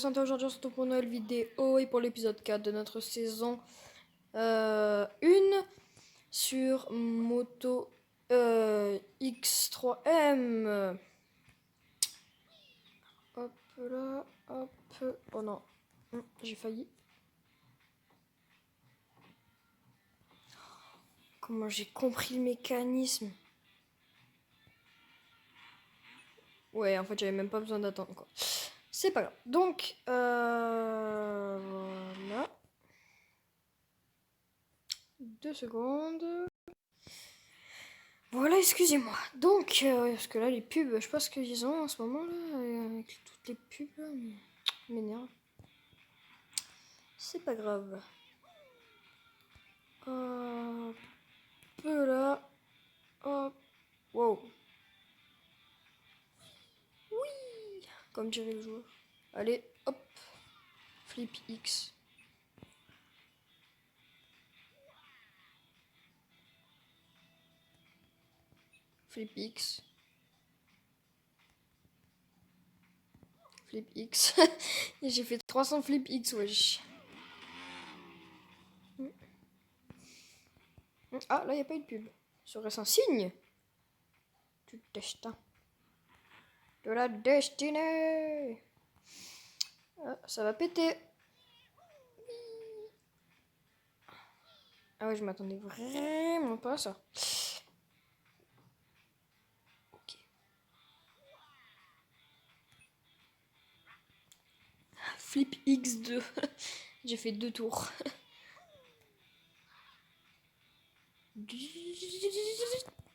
Santé, aujourd'hui on se retrouve pour une nouvelle vidéo et pour l'épisode 4 de notre saison 1 sur Moto X3M. Hop là, hop. Oh non, j'ai failli. Comment j'ai compris le mécanisme. Ouais, en fait j'avais même pas besoin d'attendre quoi. C'est pas grave. Donc, voilà. 2 secondes. Voilà, excusez-moi. Donc, parce que là, les pubs, je sais pas ce qu'ils ont en ce moment, là, avec toutes les pubs, là, m'énerve. C'est pas grave. Hop là. Hop. Wow. Oui, comme dirait le joueur. Allez, hop. Flip X. Flip X. Flip X. Et j'ai fait 300 Flip X, wesh. Ah, là, il n'y a pas eu de pub. Serait-ce un signe du destin? De la destinée. Ah, ça va péter. Ah ouais, je m'attendais vraiment pas à ça. Ok. Flip X2. J'ai fait 2 tours.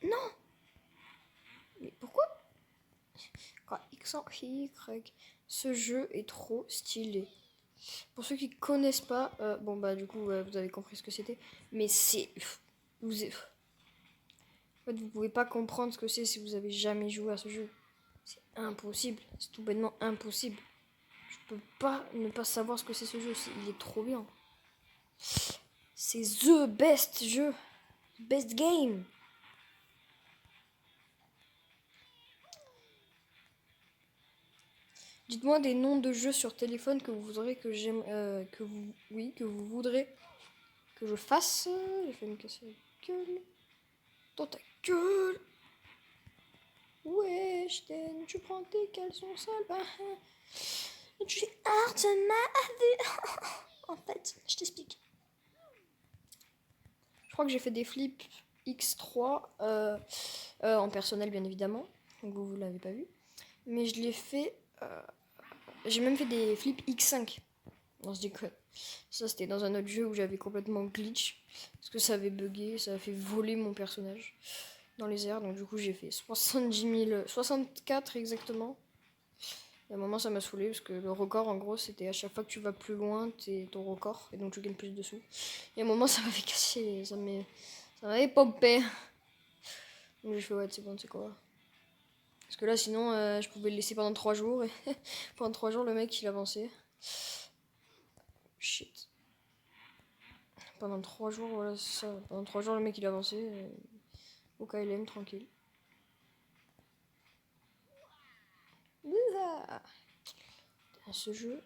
Non. Mais pourquoi? X en Y. Ce jeu est trop stylé. Pour ceux qui connaissent pas, bon bah du coup vous avez compris ce que c'était. Mais c'est... En fait, vous pouvez pas comprendre ce que c'est si vous avez jamais joué à ce jeu. C'est impossible. C'est tout bêtement impossible. Je peux pas ne pas savoir ce que c'est ce jeu. Il est trop bien. C'est the best jeu. Best game. Dites-moi des noms de jeux sur téléphone que vous voudrez que j'aime, que vous voudrez que je fasse. J'ai fait me casser la gueule. Dans ta gueule. Wesh, tu prends tes caleçons sales. Tu hardes ma vie. En fait, je t'explique. Je crois que j'ai fait des flips X3 en personnel, bien évidemment. Donc vous l'avez pas vu. Mais je l'ai fait. J'ai même fait des flips X5. Non, je déconne. Ça, c'était dans un autre jeu où j'avais complètement glitch. Parce que ça avait bugué, ça a fait voler mon personnage dans les airs. Donc, du coup, j'ai fait 70 000, 64 exactement. Et à un moment, ça m'a saoulé parce que le record, en gros, c'était à chaque fois que tu vas plus loin, c'est ton record. Et donc, tu gagnes plus de sous. Et à un moment, ça m'avait cassé, ça m'avait pompé. Donc, j'ai fait, ouais, c'est bon, c'est quoi. Parce que là, sinon, je pouvais le laisser pendant 3 jours. Et pendant 3 jours, le mec, il avançait. Shit. Pendant 3 jours, voilà, c'est ça. Pendant 3 jours, le mec, il avançait. Au KLM, tranquille. Ce jeu.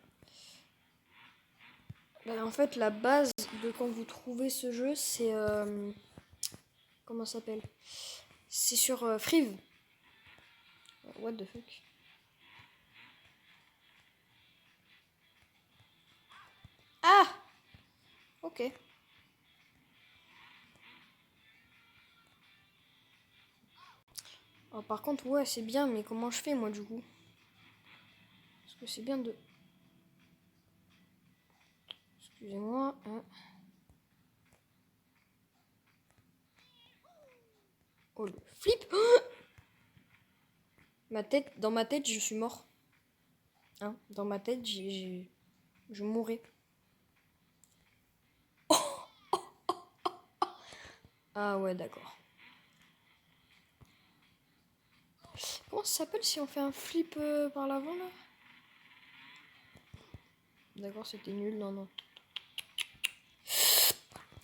Bah, en fait, la base de quand vous trouvez ce jeu, c'est... comment ça s'appelle? C'est sur Friv. What the fuck? Ah! Ok. Alors, par contre, ouais, c'est bien, mais comment je fais, moi, du coup? Parce que c'est bien de... Excusez-moi. Hein. Oh, le flip! Dans ma tête, je suis mort. Hein? Dans ma tête, je mourrais. Ah ouais, d'accord. Comment ça s'appelle si on fait un flip par l'avant, là? D'accord, c'était nul, non.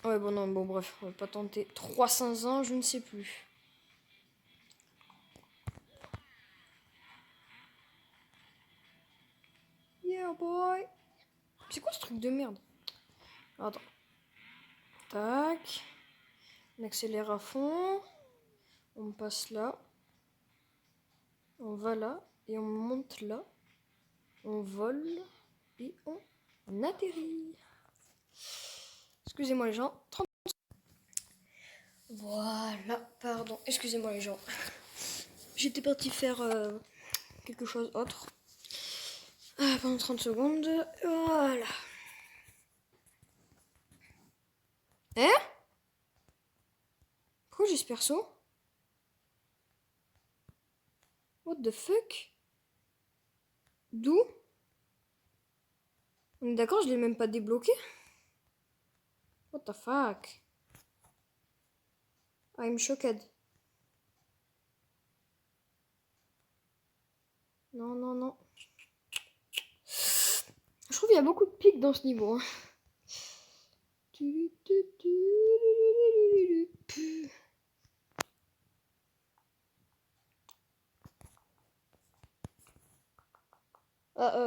Ouais, bon, non, bon, bref, on va pas tenter. 300 ans, je ne sais plus. Yeah, boy! C'est quoi ce truc de merde? Attends. Tac. On accélère à fond. On passe là. On va là. Et on monte là. On vole. Et on atterrit. Excusez-moi les gens. 30... Voilà. Pardon. Excusez-moi les gens. J'étais parti faire quelque chose autre. Pendant 30 secondes. Voilà. Hein? Pourquoi j'ai ce perso? What the fuck? D'où? On est d'accord, je l'ai même pas débloqué? What the fuck? I'm shocked. Non, non, non. Je trouve qu'il y a beaucoup de pics dans ce niveau. Hein.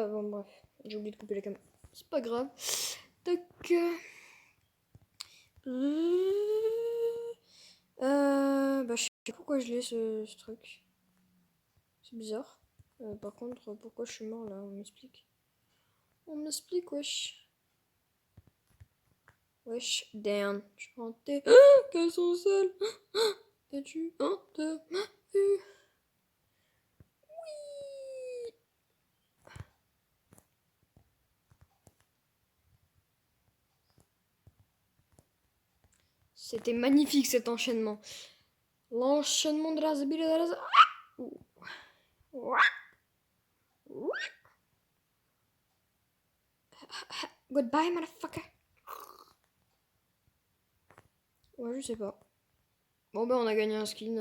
Bon bref, j'ai oublié de couper la caméra. C'est pas grave. Tac. Je sais pas pourquoi je l'ai ce truc. C'est bizarre. Par contre, pourquoi je suis mort là? On m'explique. On m'explique, wesh. Wesh, damn. Je chantais. Qu'elles sont seules. T'es-tu de ma vue? Oui. C'était magnifique cet enchaînement. L'enchaînement de la zabile de la... Goodbye, motherfucker. Ouais, je sais pas. Bon, on a gagné un skin.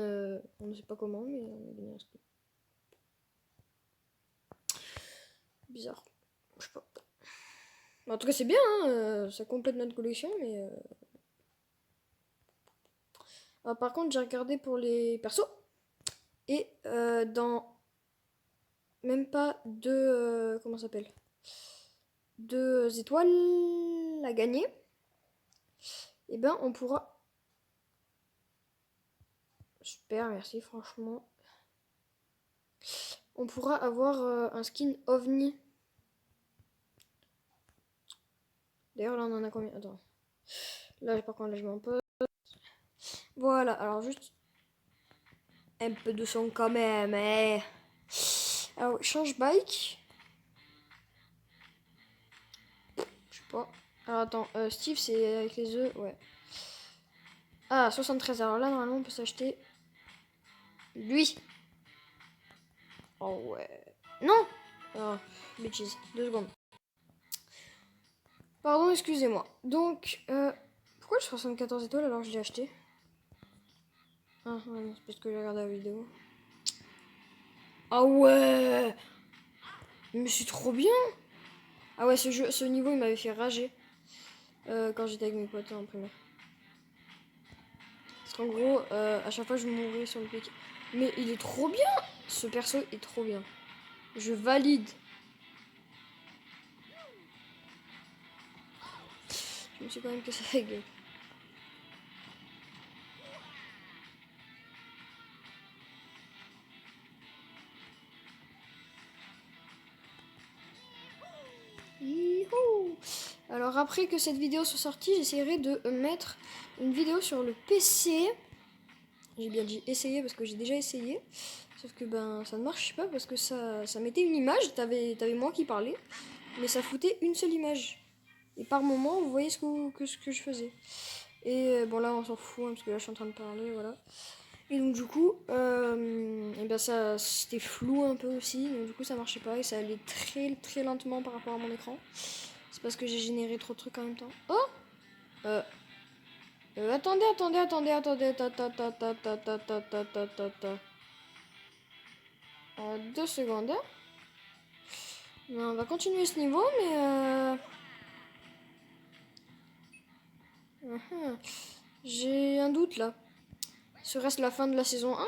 On ne sait pas comment, mais on a gagné un skin. Bizarre. Je sais pas. En tout cas, c'est bien, hein, ça complète notre collection, mais... par contre, j'ai regardé pour les persos. Et dans... Même pas deux... comment ça s'appelle? 2 étoiles à gagner. Et ben, on pourra... Super, merci, franchement. On pourra avoir un skin OVNI. D'ailleurs, là, on en a combien? Attends. Là, par contre, là, je m'en peux. Voilà, alors juste... Un peu de son quand même, eh. Alors, change bike. Je sais pas. Alors, attends, Steve, c'est avec les œufs, ouais. Ah, 73. Alors là, normalement, on peut s'acheter... Lui. Oh, ouais. Non. Oh, bitches. 2 secondes. Pardon, excusez-moi. Donc, pourquoi le 74 étoiles alors je l'ai acheté? Ah, ouais, c'est parce que j'ai regardé la vidéo. Ah ouais. Mais c'est trop bien. Ah ouais, ce niveau, il m'avait fait rager. Quand j'étais avec mes potes en primaire. Parce qu'en gros, à chaque fois, je mourais sur le pic. Mais il est trop bien. Ce perso est trop bien. Je valide. Je me suis quand même cassé la gueule. Youhou. Alors après que cette vidéo soit sortie, j'essaierai de mettre une vidéo sur le PC. J'ai bien dit essayer parce que j'ai déjà essayé. Sauf que ben ça ne marche pas parce que ça mettait une image, t'avais moi qui parlais, mais ça foutait une seule image. Et par moment, vous voyez ce que je faisais. Et bon là on s'en fout hein, parce que là je suis en train de parler, voilà. Et donc du coup, et ben ça c'était flou un peu aussi, donc du coup ça marchait pas et ça allait très très lentement par rapport à mon écran. C'est parce que j'ai généré trop de trucs en même temps. Oh attendez. 2 secondes. Hein. On va continuer ce niveau, mais j'ai un doute là. Serait-ce la fin de la saison 1?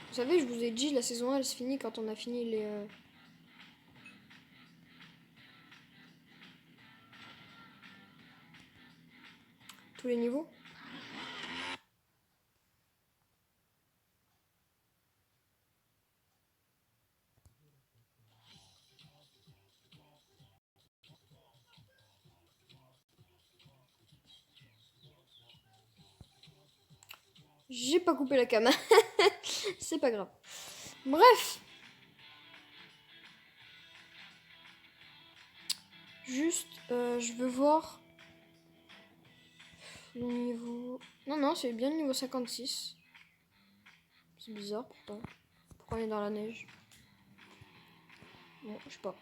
Vous savez, je vous ai dit, la saison 1 elle se finit quand on a fini les... tous les niveaux. J'ai pas coupé la cam. C'est pas grave. Bref. Juste, je veux voir le niveau... Non, c'est bien le niveau 56. C'est bizarre pourtant. Pourquoi on est dans la neige? Bon, je sais pas.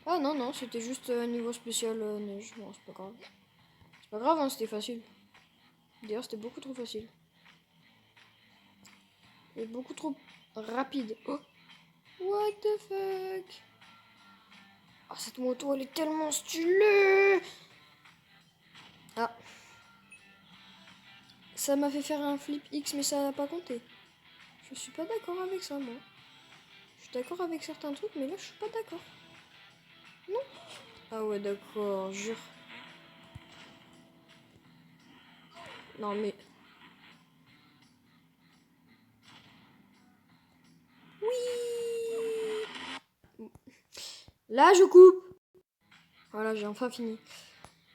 Ah non, c'était juste un niveau spécial neige. Bon, c'est pas grave. C'est pas grave, hein, c'était facile. D'ailleurs, c'était beaucoup trop facile. Et beaucoup trop rapide. Oh! What the fuck? Ah, cette moto, elle est tellement stylée! Ah. Ça m'a fait faire un flip X, mais ça n'a pas compté. Je suis pas d'accord avec ça, moi. Je suis d'accord avec certains trucs, mais là, je suis pas d'accord. Non. Ah ouais, d'accord, jure. Non, mais... Oui. Là, je coupe. Voilà, j'ai enfin fini.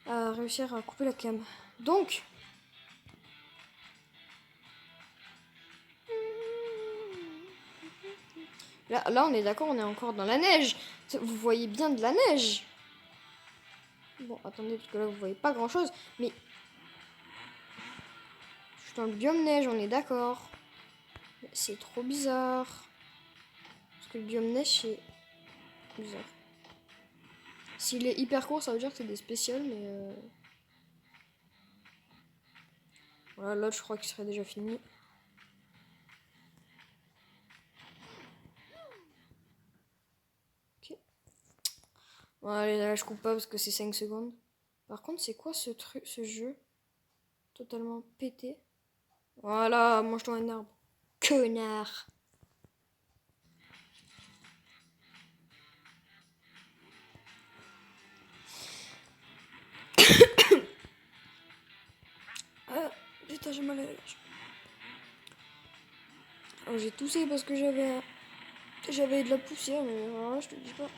À réussir à couper la cam. Donc... Là, on est d'accord, on est encore dans la neige. Vous voyez bien de la neige. Bon, attendez, parce que là, vous voyez pas grand-chose. Mais... Je suis dans le biome neige, on est d'accord. C'est trop bizarre. Parce que le biome neige, c'est bizarre. S'il est hyper court, ça veut dire que c'est des spéciales, mais... Voilà, l'autre, je crois qu'il serait déjà fini. Ok. Bon, allez, là, je coupe pas parce que c'est 5 secondes. Par contre, c'est quoi ce truc, ce jeu? Totalement pété. Voilà, mange-toi un arbre. Connard. Ah, putain, j'ai mal à la gorge. Oh, j'ai toussé parce que j'avais de la poussière, mais voilà, je te dis pas.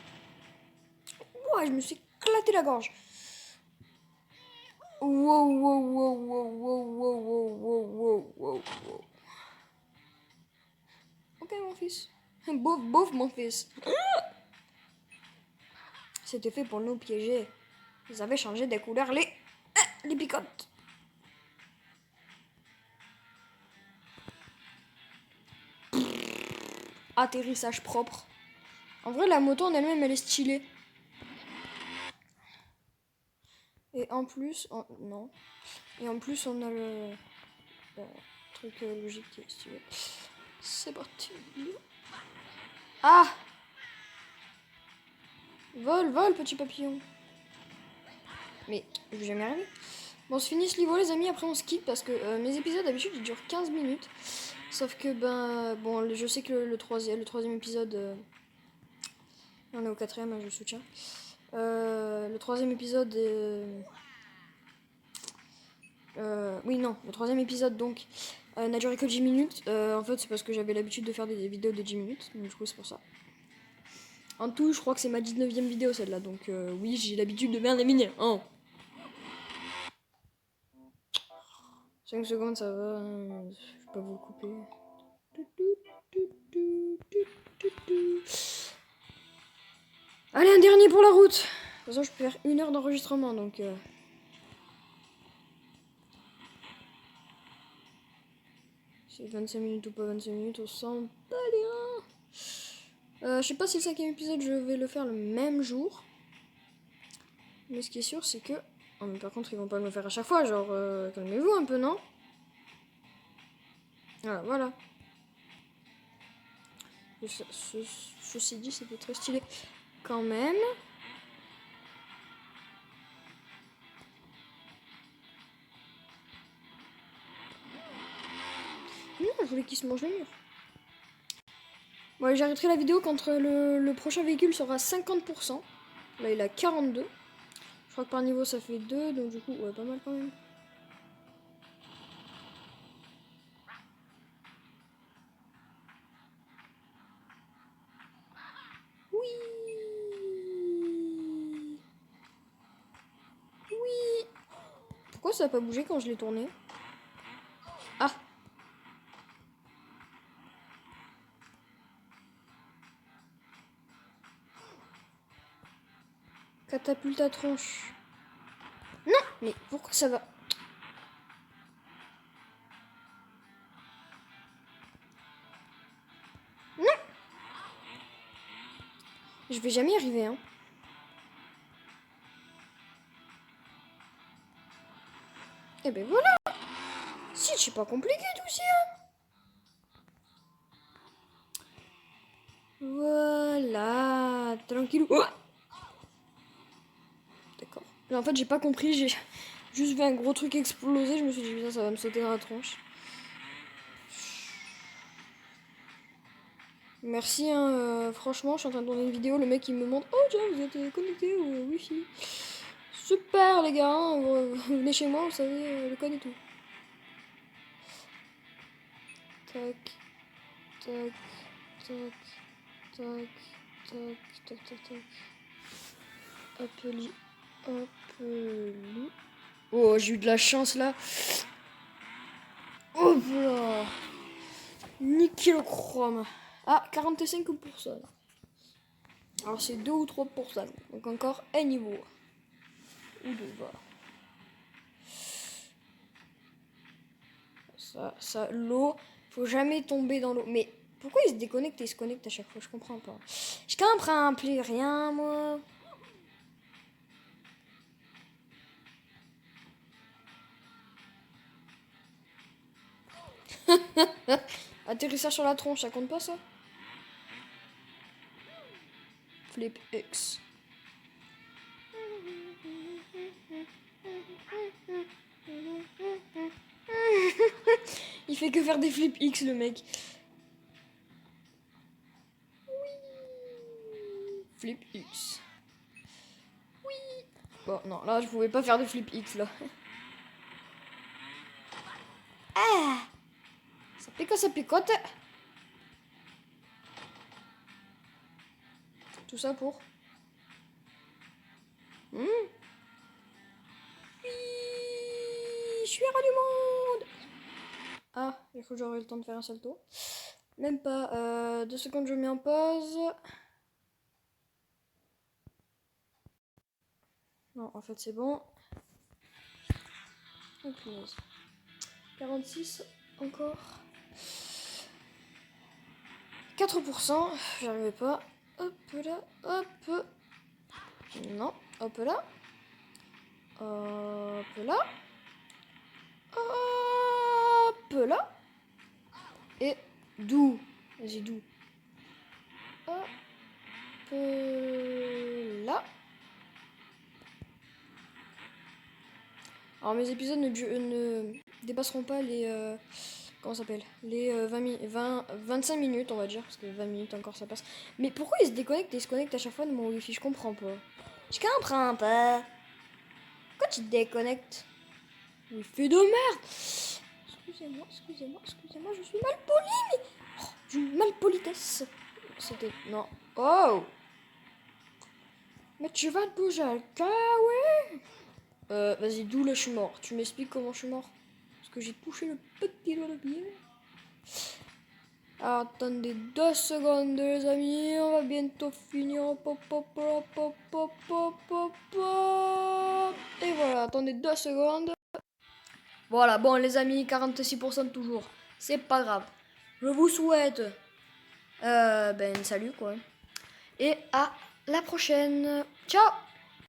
Ouais, je me suis éclaté la gorge. Wow. Ok, mon fils. Bouf, mon fils. C'était fait pour nous piéger. Ils avaient changé des couleurs, les picottes. Atterrissage propre. En vrai, la moto en elle-même, elle est stylée. Et en plus, non. Et en plus, on a le truc logique qui est stylé. C'est parti. Ah! Vol, petit papillon. Mais je vais jamais arriver. Bon, on se finit ce niveau, les amis. Après, on se quitte parce que mes épisodes d'habitude ils durent 15 minutes. Sauf que, bon, je sais que le troisième épisode. On est au quatrième, hein, je soutiens. Le troisième épisode. Oui, non, le troisième épisode donc n'a duré que 10 minutes. En fait, c'est parce que j'avais l'habitude de faire des vidéos de 10 minutes. Donc, du coup, c'est pour ça. En tout, je crois que c'est ma 19e vidéo celle-là. Donc, oui, j'ai l'habitude de faire des mini. Oh. 5 secondes, ça va. Je vais pas vous couper. Allez, un dernier pour la route. De toute façon, je peux faire 1 heure d'enregistrement, donc... C'est 25 minutes ou pas 25 minutes, on s'en bat les reins. Je sais pas si le 5e épisode, je vais le faire le même jour. Mais ce qui est sûr, c'est que... Oh, mais par contre, ils vont pas me le faire à chaque fois, genre... calmez-vous un peu, non? Voilà. Ceci dit, c'était très stylé. Quand même... Non, je voulais qu'il se mange le mur. Bon, allez, j'arrêterai la vidéo quand le prochain véhicule sera 50%. Là, il a 42. Je crois que par niveau, ça fait 2, donc du coup, ouais, pas mal quand même. ça a pas bougé quand je l'ai tourné? Ah! Catapulte à tronche. Non! Mais pourquoi ça va? Non! Je vais jamais y arriver, hein. Et ben voilà! Si, c'est pas compliqué tout ça! Voilà! Tranquille. Oh, d'accord. Mais en fait, j'ai pas compris, j'ai juste vu un gros truc exploser, je me suis dit, putain, ça va me sauter dans la tronche. Merci, hein, franchement, je suis en train de tourner une vidéo, le mec il me montre, oh tiens, vous êtes connecté au Wi-Fi. Super les gars, hein, vous venez chez moi, vous savez le code et tout. Tac, tac, tac, tac, tac, tac, tac, tac. Appeli. Oh, j'ai eu de la chance là. Oh là. Nickel chrome. Ah, 45%. Alors c'est 2 ou 3%. Donc encore un niveau. Ou deux, voilà. Ça, l'eau. Faut jamais tomber dans l'eau. Mais pourquoi il se déconnecte et il se connecte à chaque fois? Je comprends pas. Je comprends plus rien, moi. Atterrissage sur la tronche, ça compte pas ça? Flip X. Il fait que faire des flip X, le mec. Oui. Flip X. Oui. Bon, non, là, je pouvais pas faire de flip X, là. Ah, ça picote, ça picote. Tout ça pour... Oui, je suis roi du monde. Ah, il faut que j'aurai le temps de faire un salto. Même pas. 2 secondes, je mets en pause. Non, en fait, c'est bon. Oh, punaise. 46, encore. 4%, j'arrivais pas. Hop là, hop. Non, hop là. Hop là. Hop là. Et d'où? Vas-y, d'où? Hop là. Alors mes épisodes ne dépasseront pas les... comment ça s'appelle? Les 25 minutes, on va dire, parce que 20 minutes encore ça passe. Mais pourquoi il se déconnecte et il se connecte à chaque fois de mon wifi? Je comprends pas. Je comprends pas. Pourquoi tu te déconnectes? Wifi de merde! Excusez-moi, je suis mal poli, mais... Oh, j'ai une malpolitesse. C'était... Non. Oh! Mais tu vas te bouger le cas, ouais? Vas-y, d'où là je suis mort? Tu m'expliques comment je suis mort? Parce que j'ai touché le petit doigt de pied. Attendez 2 secondes les amis, on va bientôt finir. Pop, pop, pop, pop, pop, pop, pop, pop. Et voilà, attendez 2 secondes. Voilà, bon les amis, 46% toujours. C'est pas grave. Je vous souhaite salut quoi. Et à la prochaine. Ciao.